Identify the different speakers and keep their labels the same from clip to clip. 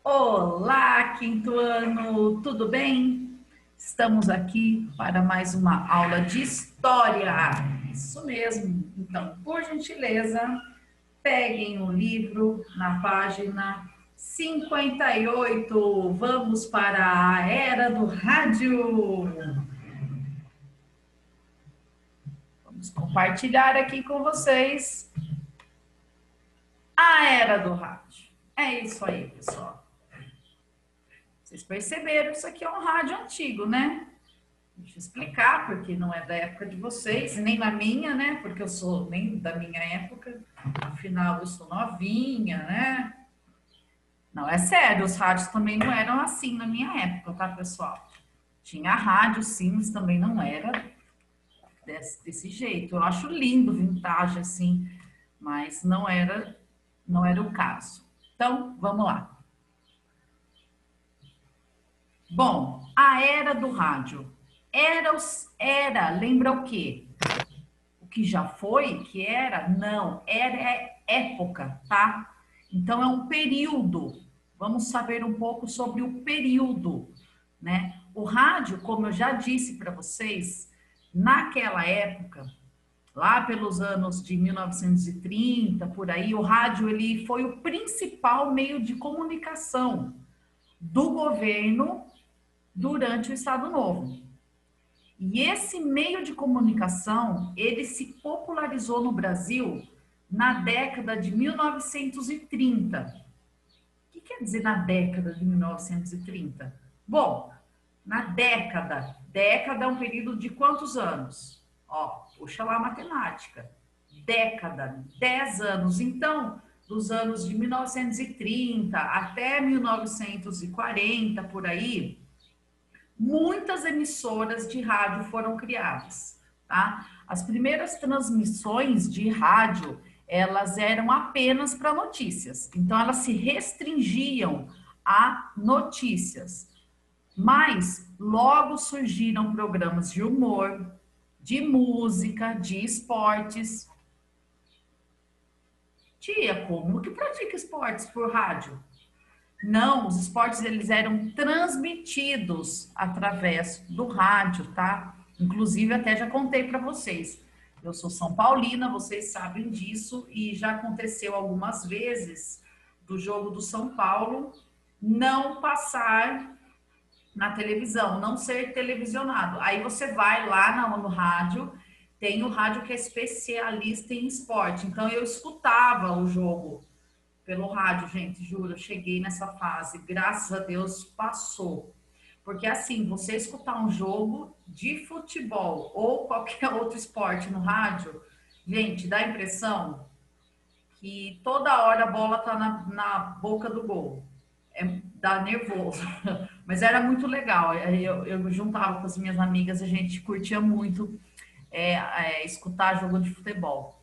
Speaker 1: Olá, quinto ano, tudo bem? Estamos aqui para mais uma aula de história. Isso mesmo. Então, por gentileza, peguem o livro na página 58. Vamos para a era do rádio. Vamos compartilhar aqui com vocês a era do rádio. É isso aí, pessoal. Vocês perceberam que isso aqui é um rádio antigo, né? Deixa eu explicar, porque não é da época de vocês, nem na minha, né? Porque eu sou nem da minha época, afinal eu sou novinha, né? Não, é sério, os rádios também não eram assim na minha época, tá, pessoal? Tinha rádio, sim, mas também não era desse jeito. Eu acho lindo, vintage, assim, mas não era o caso. Então, vamos lá. Bom, a era do rádio. Lembra o quê? O que já foi, que era? Não, era época, tá? Então é um período. Vamos saber um pouco sobre o período, né? O rádio, como eu já disse para vocês, naquela época, lá pelos anos de 1930, por aí, o rádio ele foi o principal meio de comunicação do governo durante o Estado Novo. E esse meio de comunicação, ele se popularizou no Brasil na década de 1930. O que quer dizer na década de 1930? Bom, na década é um período de quantos anos? Ó, puxa lá a matemática. Década, 10 anos. Então, dos anos de 1930 até 1940, por aí, muitas emissoras de rádio foram criadas, tá? As primeiras transmissões de rádio, elas eram apenas para notícias. Então, elas se restringiam a notícias. Mas logo surgiram programas de humor, de música, de esportes. Tia, como que pratica esportes por rádio? Não, os esportes eles eram transmitidos através do rádio, tá? Inclusive até já contei para vocês. Eu sou São Paulina, vocês sabem disso e já aconteceu algumas vezes do jogo do São Paulo não passar na televisão, não ser televisionado. Aí você vai lá no rádio, tem o rádio que é especialista em esporte. Então eu escutava o jogo pelo rádio, gente, juro, eu cheguei nessa fase, graças a Deus passou. Porque assim, você escutar um jogo de futebol ou qualquer outro esporte no rádio, gente, dá a impressão que toda hora a bola tá na boca do gol. Dá nervoso. Mas era muito legal. Eu juntava com as minhas amigas, a gente curtia muito escutar jogo de futebol.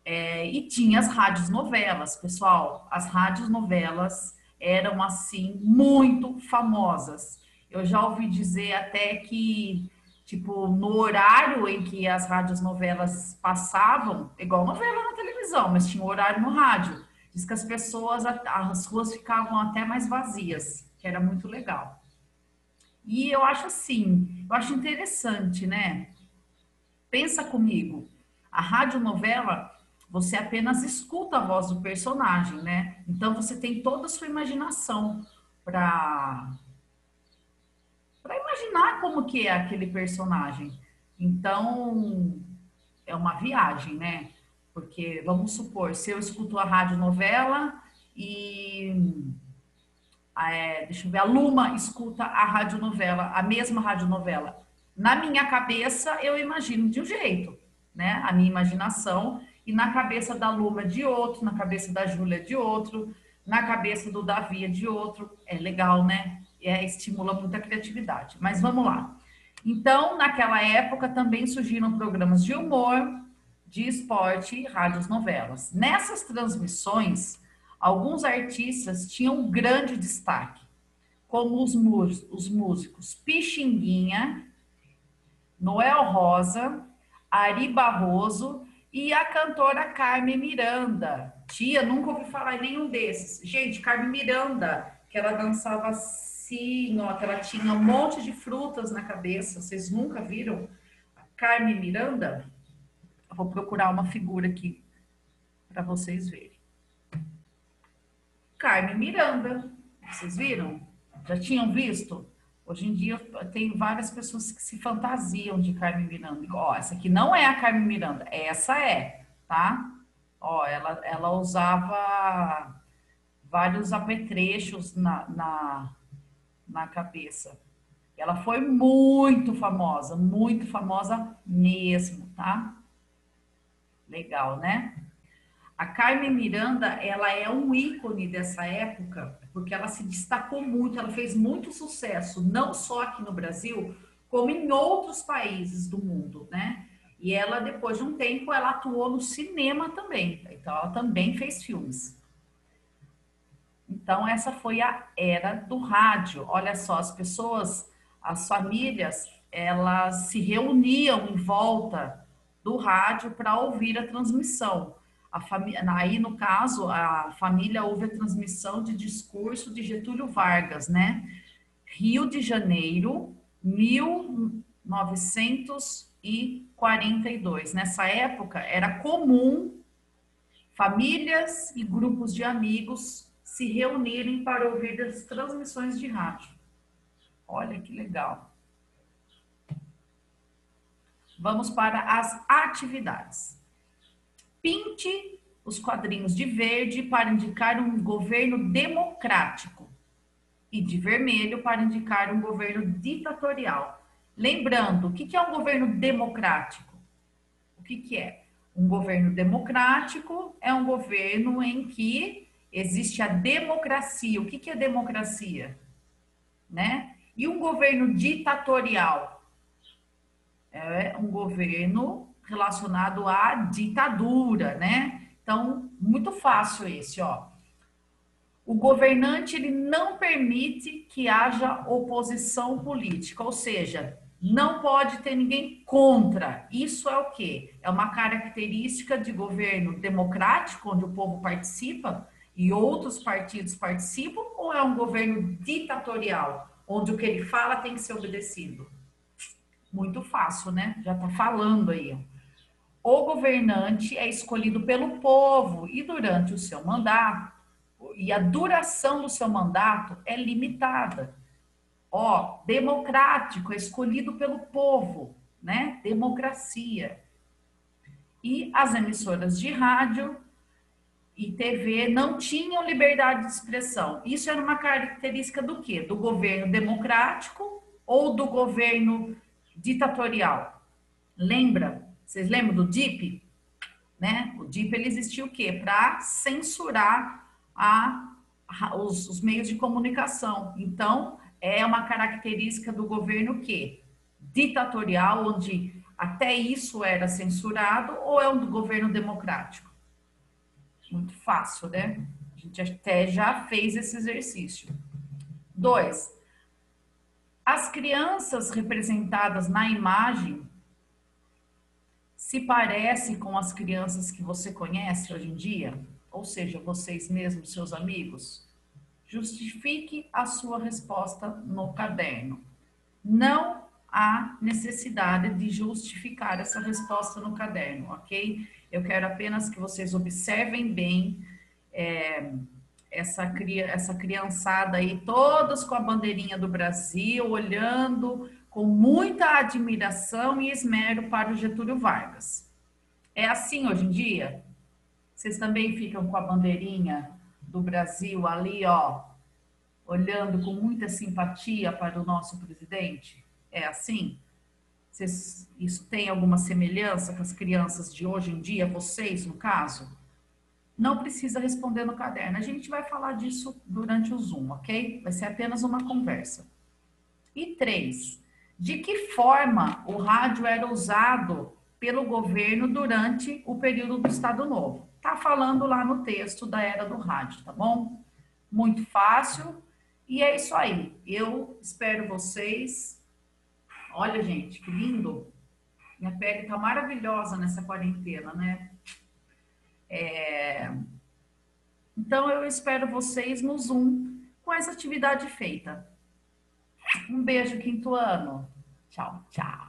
Speaker 1: E tinha as rádios novelas, pessoal. As rádios novelas eram, assim, muito famosas. Eu já ouvi dizer até que, tipo, no horário em que as rádios novelas passavam, igual novela na televisão, mas tinha horário no rádio. Diz que as pessoas, as ruas ficavam até mais vazias, que era muito legal. E eu acho assim, eu acho interessante, né? Pensa comigo, a radionovela, você apenas escuta a voz do personagem, né? Então você tem toda a sua imaginação para imaginar como que é aquele personagem. Então é uma viagem, né? Porque vamos supor, se eu escuto a radionovela e deixa eu ver, a Luma escuta a radionovela, a mesma radionovela. Na minha cabeça, eu imagino de um jeito, né? A minha imaginação, e na cabeça da Luma de outro, na cabeça da Júlia de outro, na cabeça do Davi de outro. É legal, né? Estimula muita criatividade. Mas vamos lá. Então, naquela época também surgiram programas de humor, de esporte e rádios novelas. Nessas transmissões, alguns artistas tinham um grande destaque, como os músicos Pixinguinha, Noel Rosa, Ari Barroso e a cantora Carmen Miranda. Tia, nunca ouvi falar em nenhum desses. Gente, Carmen Miranda, que ela dançava assim, ó, que ela tinha um monte de frutas na cabeça. Vocês nunca viram? A Carmen Miranda? Eu vou procurar uma figura aqui para vocês verem. Carmen Miranda, vocês viram? Já tinham visto? Hoje em dia tem várias pessoas que se fantasiam de Carmen Miranda. Ó, essa aqui não é a Carmen Miranda, essa é, tá? Ó, ela usava vários apetrechos na cabeça. Ela foi muito famosa mesmo, tá? Legal, né? A Carmen Miranda, ela é um ícone dessa época, porque ela se destacou muito, ela fez muito sucesso, não só aqui no Brasil, como em outros países do mundo, né? E ela, depois de um tempo, ela atuou no cinema também, então ela também fez filmes. Então, essa foi a era do rádio. Olha só, as pessoas, as famílias, elas se reuniam em volta do rádio para ouvir a transmissão. Aí, no caso, a família ouve a transmissão de discurso de Getúlio Vargas, né? Rio de Janeiro, 1942. Nessa época, era comum famílias e grupos de amigos se reunirem para ouvir as transmissões de rádio. Olha que legal. Vamos para as atividades. Pinte os quadrinhos de verde para indicar um governo democrático e de vermelho para indicar um governo ditatorial. Lembrando, o que é um governo democrático? O que é? Um governo democrático é um governo em que existe a democracia. O que é democracia? Né? E um governo ditatorial é um governo relacionado à ditadura, né? Então, muito fácil esse, ó. O governante ele não permite que haja oposição política, ou seja, não pode ter ninguém contra. Isso é o quê? É uma característica de governo democrático, onde o povo participa e outros partidos participam, ou é um governo ditatorial, onde o que ele fala tem que ser obedecido? Muito fácil, né? Já está falando aí. O governante é escolhido pelo povo e durante o seu mandato, e a duração do seu mandato é limitada. Ó, democrático, é escolhido pelo povo, né? Democracia. E as emissoras de rádio e TV não tinham liberdade de expressão. Isso era uma característica do quê? Do governo democrático ou do governo ditatorial? Lembra? Vocês lembram do DIP? Né? O DIP ele existiu o quê? Para censurar os meios de comunicação. Então, é uma característica do governo que ditatorial, onde até isso era censurado, ou é um governo democrático? Muito fácil, né? A gente até já fez esse exercício. 2. As crianças representadas na imagem se parecem com as crianças que você conhece hoje em dia? Ou seja, vocês mesmos, seus amigos? Justifique a sua resposta no caderno. Não há necessidade de justificar essa resposta no caderno, ok? Eu quero apenas que vocês observem bem essa criançada aí, todas com a bandeirinha do Brasil, olhando com muita admiração e esmero para o Getúlio Vargas. É assim hoje em dia? Vocês também ficam com a bandeirinha do Brasil ali, ó, olhando com muita simpatia para o nosso presidente? É assim? Isso tem alguma semelhança com as crianças de hoje em dia, vocês, no caso? Não precisa responder no caderno. A gente vai falar disso durante o Zoom, ok? Vai ser apenas uma conversa. E 3. De que forma o rádio era usado pelo governo durante o período do Estado Novo? Tá falando lá no texto da era do rádio, tá bom? Muito fácil. E é isso aí. Eu espero vocês. Olha, gente, que lindo. Minha pele tá maravilhosa nessa quarentena, né? Então, eu espero vocês no Zoom com mais atividade feita. Um beijo, quinto ano. Tchau, tchau.